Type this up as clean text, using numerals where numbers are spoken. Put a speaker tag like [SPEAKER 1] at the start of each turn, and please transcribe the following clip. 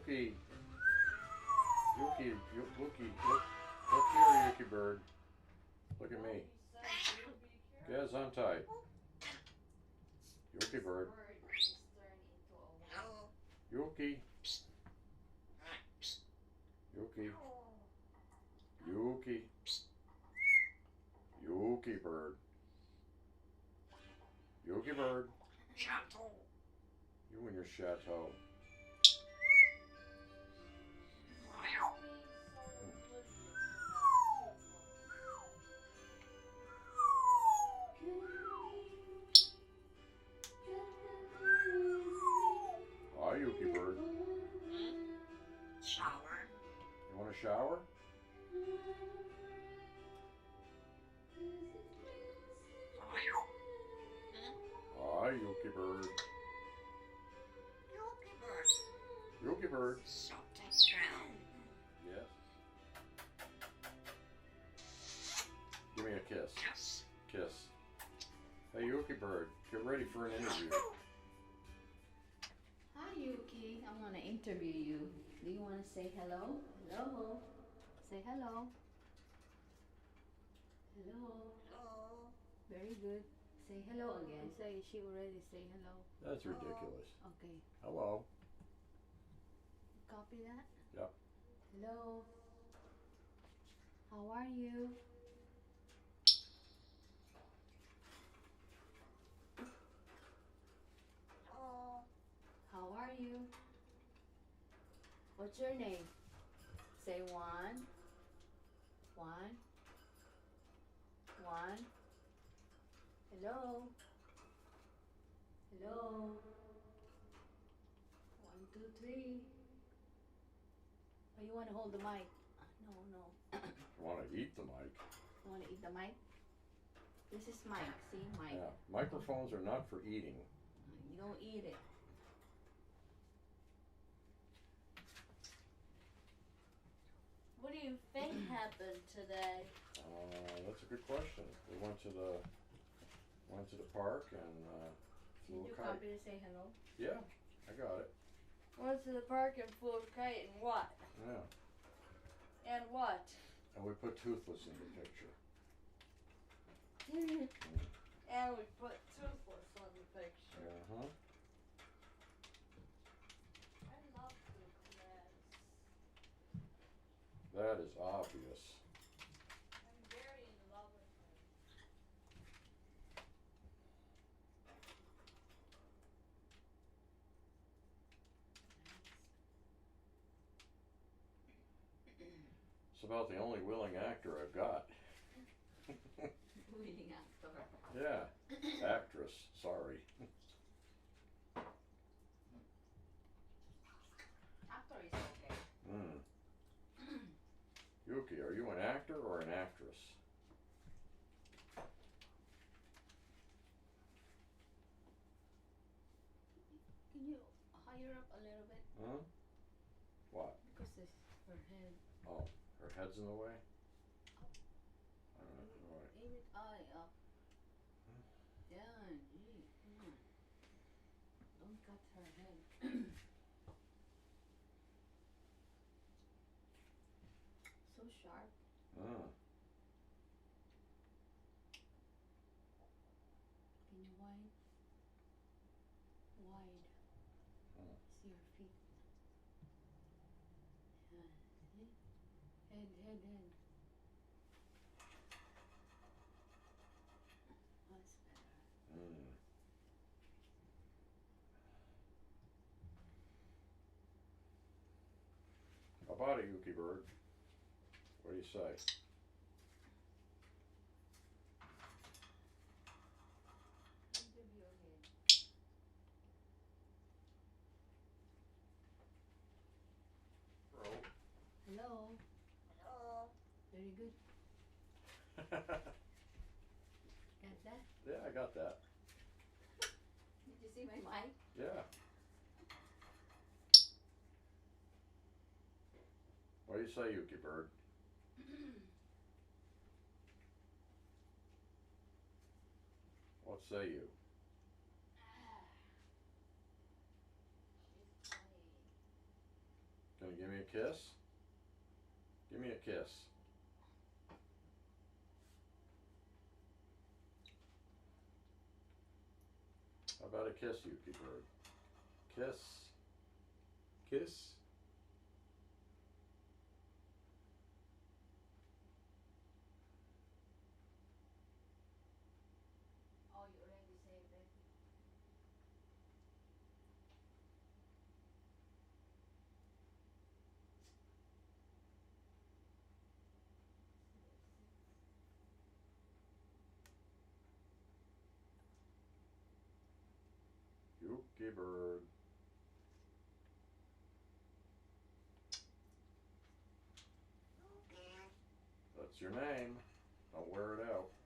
[SPEAKER 1] Yuki. Yuki, Yuki, look here, Yuki-bird. Look at me. Gaz, untie. Yuki-bird. Yuki. Yuki. Yuki. Yuki-bird. Yuki-bird. You and your chateau. Hi, Yuki-bird.
[SPEAKER 2] Shower.
[SPEAKER 1] You want a shower? Hi, Yuki-bird.
[SPEAKER 2] Yuki-bird.
[SPEAKER 1] Yuki-bird.
[SPEAKER 2] Something strong.
[SPEAKER 1] Yes. Give me a kiss.
[SPEAKER 2] Yes.
[SPEAKER 1] Kiss. Hey, Yuki-bird, get ready for an interview.
[SPEAKER 3] Hi, Yuki. I'm going to interview you. Do you want to say hello? Hello. Say hello. Hello.
[SPEAKER 2] Hello.
[SPEAKER 3] Very good. Say hello again. Say she already say hello.
[SPEAKER 1] That's ridiculous.
[SPEAKER 3] Okay.
[SPEAKER 1] Hello.
[SPEAKER 3] Copy that?
[SPEAKER 1] Yep.
[SPEAKER 3] Hello. How are you?
[SPEAKER 2] Hello.
[SPEAKER 3] How are you? What's your name? Say one. One. One. Hello. Hello. 1, 2, 3. Oh, you want to hold the mic? No.
[SPEAKER 1] You want to eat the mic?
[SPEAKER 3] You want to eat the mic? This is mic. See, mic.
[SPEAKER 1] Yeah. Microphones are not for eating.
[SPEAKER 3] You don't eat it.
[SPEAKER 4] What do you think happened today?
[SPEAKER 1] That's a good question. We went to the park and flew
[SPEAKER 3] Did
[SPEAKER 1] a
[SPEAKER 3] you
[SPEAKER 1] kite.
[SPEAKER 3] copy to say hello?
[SPEAKER 1] Yeah, I got it.
[SPEAKER 4] Went to the park and flew a kite and what?
[SPEAKER 1] Yeah.
[SPEAKER 4] And what?
[SPEAKER 1] And we put Toothless in the picture.
[SPEAKER 4] And we put Toothless on the picture.
[SPEAKER 1] Uh-huh.
[SPEAKER 4] I love Toothless.
[SPEAKER 1] That is obvious.
[SPEAKER 4] I'm very in love with her.
[SPEAKER 1] It's about the only willing actor I've got.
[SPEAKER 3] Willing actor.
[SPEAKER 1] Yeah. Actress. Sorry.
[SPEAKER 3] Actor is okay.
[SPEAKER 1] Yuki, are you an actor or an actress?
[SPEAKER 3] Can you higher up a little bit?
[SPEAKER 1] Huh? What?
[SPEAKER 3] Because this her head.
[SPEAKER 1] Oh, her head's in the way? I don't know. All right.
[SPEAKER 3] Aim it eye up. Yeah, gee, come on. Don't cut her head. So sharp. Can you wide? Wide. See your feet. Yeah, see? Head. That's better.
[SPEAKER 1] How about it, Yuki-bird? What do you say?
[SPEAKER 3] Interview again.
[SPEAKER 1] Bro.
[SPEAKER 3] Hello.
[SPEAKER 2] Hello.
[SPEAKER 3] Very good. Got that?
[SPEAKER 1] Yeah, I got that.
[SPEAKER 3] Did you see my mic?
[SPEAKER 1] Yeah. What do you say, Yuki-bird? What say you?
[SPEAKER 3] She's funny.
[SPEAKER 1] kiss? Give me a kiss. How about a kiss, Yuki-bird? Kiss.
[SPEAKER 5] Kiss.
[SPEAKER 3] Oh, you already say that.
[SPEAKER 1] Yuki-bird. That's your name. Don't wear it out.